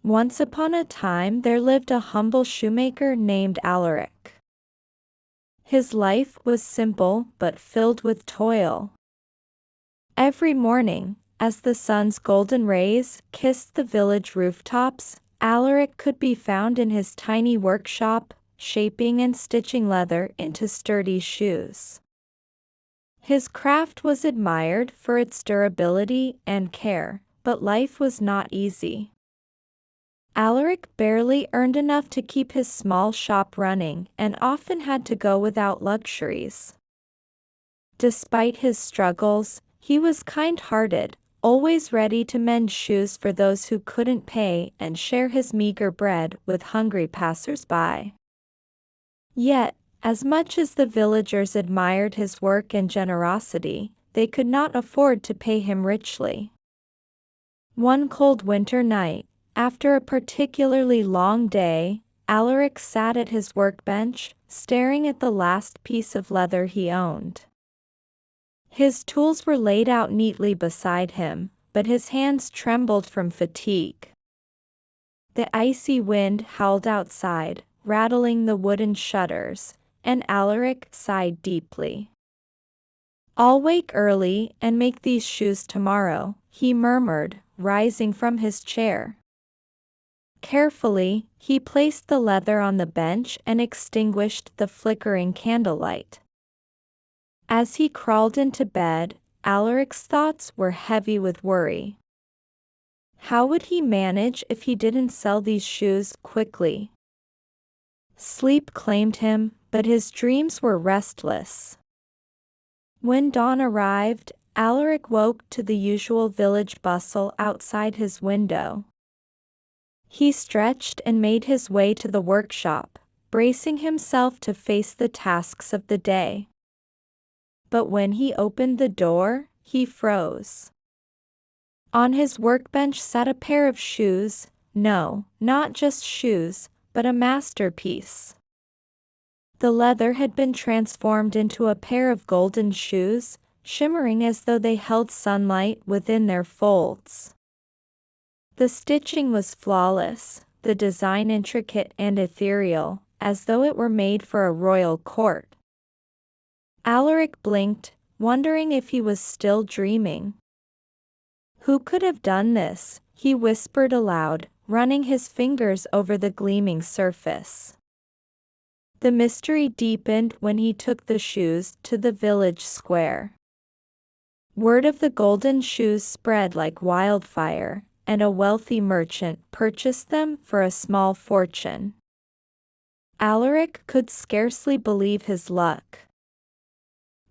Once upon a time there lived a humble shoemaker named Alaric. His life was simple but filled with toil. Every morning, as the sun's golden rays kissed the village rooftops, Alaric could be found in his tiny workshop, shaping and stitching leather into sturdy shoes. His craft was admired for its durability and care, but life was not easy. Alaric barely earned enough to keep his small shop running and often had to go without luxuries. Despite his struggles, he was kind-hearted, always ready to mend shoes for those who couldn't pay and share his meager bread with hungry passers-by. Yet, as much as the villagers admired his work and generosity, they could not afford to pay him richly. One cold winter night, after a particularly long day, Alaric sat at his workbench, staring at the last piece of leather he owned. His tools were laid out neatly beside him, but his hands trembled from fatigue. The icy wind howled outside, rattling the wooden shutters, and Alaric sighed deeply. "I'll wake early and make these shoes tomorrow," he murmured, rising from his chair. Carefully, he placed the leather on the bench and extinguished the flickering candlelight. As he crawled into bed, Alaric's thoughts were heavy with worry. How would he manage if he didn't sell these shoes quickly? Sleep claimed him, but his dreams were restless. When dawn arrived, Alaric woke to the usual village bustle outside his window. He stretched and made his way to the workshop, bracing himself to face the tasks of the day. But when he opened the door, he froze. On his workbench sat a pair of shoes, no, not just shoes, but a masterpiece. The leather had been transformed into a pair of golden shoes, shimmering as though they held sunlight within their folds. The stitching was flawless, the design intricate and ethereal, as though it were made for a royal court. Alaric blinked, wondering if he was still dreaming. "Who could have done this?" he whispered aloud, running his fingers over the gleaming surface. The mystery deepened when he took the shoes to the village square. Word of the golden shoes spread like wildfire, and a wealthy merchant purchased them for a small fortune. Alaric could scarcely believe his luck.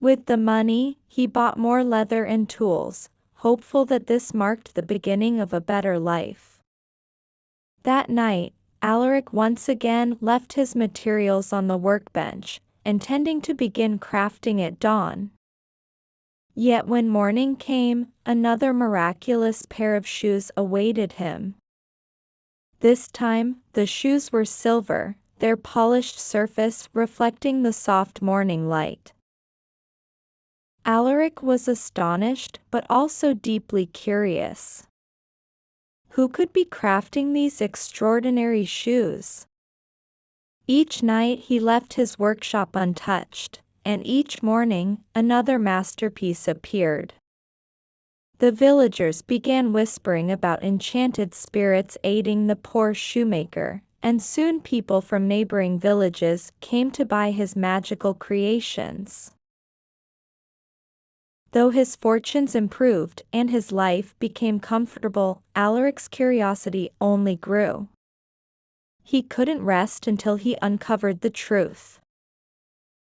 With the money, he bought more leather and tools, hopeful that this marked the beginning of a better life. That night, Alaric once again left his materials on the workbench, intending to begin crafting at dawn. Yet when morning came, another miraculous pair of shoes awaited him. This time, the shoes were silver, their polished surface reflecting the soft morning light. Alaric was astonished but also deeply curious. Who could be crafting these extraordinary shoes? Each night he left his workshop untouched, and each morning, another masterpiece appeared. The villagers began whispering about enchanted spirits aiding the poor shoemaker, and soon people from neighboring villages came to buy his magical creations. Though his fortunes improved and his life became comfortable, Alaric's curiosity only grew. He couldn't rest until he uncovered the truth.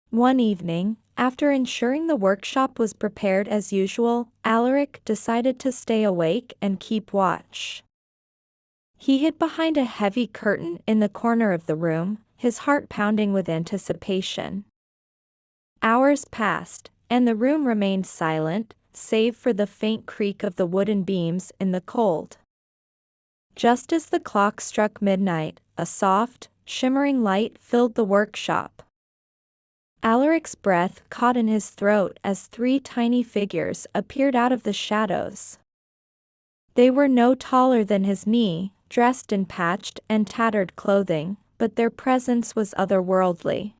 One evening, after ensuring the workshop was prepared as usual, Alaric decided to stay awake and keep watch. He hid behind a heavy curtain in the corner of the room, his heart pounding with anticipation. Hours passed, and the room remained silent, save for the faint creak of the wooden beams in the cold. Just as the clock struck midnight, a soft, shimmering light filled the workshop. Alaric's breath caught in his throat as three tiny figures appeared out of the shadows. They were no taller than his knee, dressed in patched and tattered clothing, but their presence was otherworldly.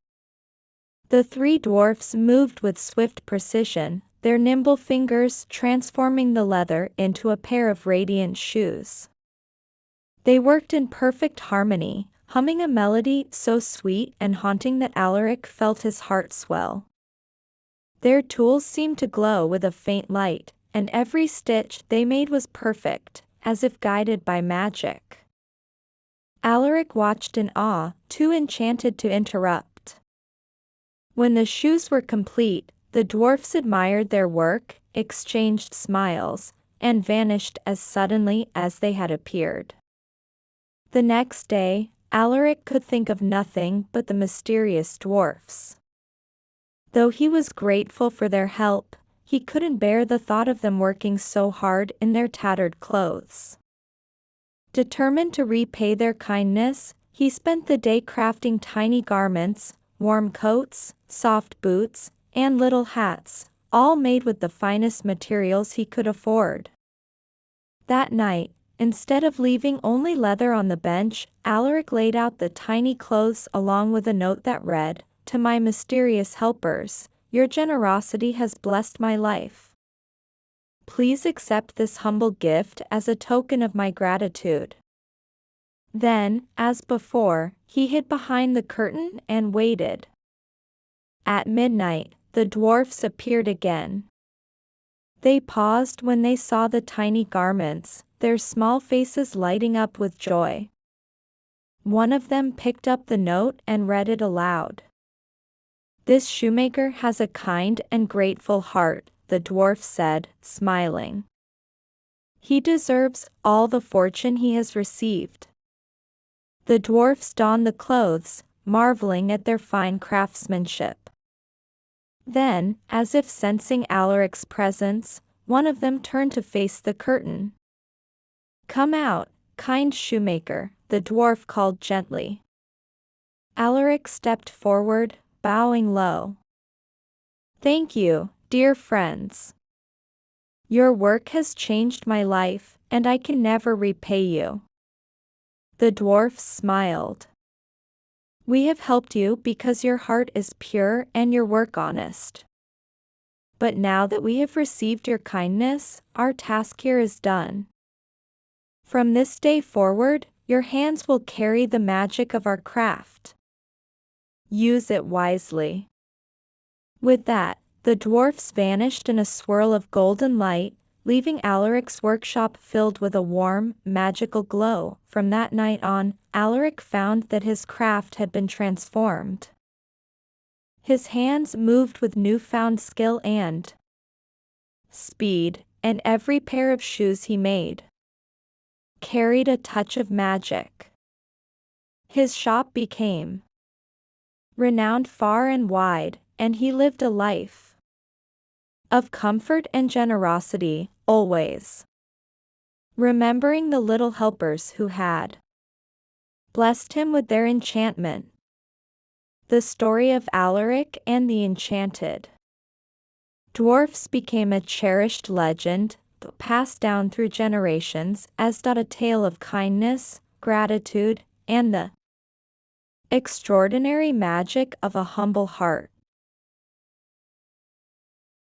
The three dwarfs moved with swift precision, their nimble fingers transforming the leather into a pair of radiant shoes. They worked in perfect harmony, humming a melody so sweet and haunting that Alaric felt his heart swell. Their tools seemed to glow with a faint light, and every stitch they made was perfect, as if guided by magic. Alaric watched in awe, too enchanted to interrupt. When the shoes were complete, the dwarfs admired their work, exchanged smiles, and vanished as suddenly as they had appeared. The next day, Alaric could think of nothing but the mysterious dwarfs. Though he was grateful for their help, he couldn't bear the thought of them working so hard in their tattered clothes. Determined to repay their kindness, he spent the day crafting tiny garments, warm coats, soft boots, and little hats, all made with the finest materials he could afford. That night, instead of leaving only leather on the bench, Alaric laid out the tiny clothes along with a note that read, "To my mysterious helpers, your generosity has blessed my life. Please accept this humble gift as a token of my gratitude." Then, as before, he hid behind the curtain and waited. At midnight, the dwarfs appeared again. They paused when they saw the tiny garments, their small faces lighting up with joy. One of them picked up the note and read it aloud. "This shoemaker has a kind and grateful heart," the dwarf said, smiling. "He deserves all the fortune he has received." The dwarfs donned the clothes, marveling at their fine craftsmanship. Then, as if sensing Alaric's presence, one of them turned to face the curtain. "Come out, kind shoemaker," the dwarf called gently. Alaric stepped forward, bowing low. "Thank you, dear friends. Your work has changed my life, and I can never repay you." The dwarfs smiled. "We have helped you because your heart is pure and your work honest. But now that we have received your kindness, our task here is done. From this day forward, your hands will carry the magic of our craft. Use it wisely." With that, the dwarfs vanished in a swirl of golden light, leaving Alaric's workshop filled with a warm, magical glow. From that night on, Alaric found that his craft had been transformed. His hands moved with newfound skill and speed, and every pair of shoes he made carried a touch of magic. His shop became renowned far and wide, and he lived a life of comfort and generosity, always remembering the little helpers who had blessed him with their enchantment. The story of Alaric and the Enchanted Dwarfs became a cherished legend, passed down through generations as a tale of kindness, gratitude, and the extraordinary magic of a humble heart.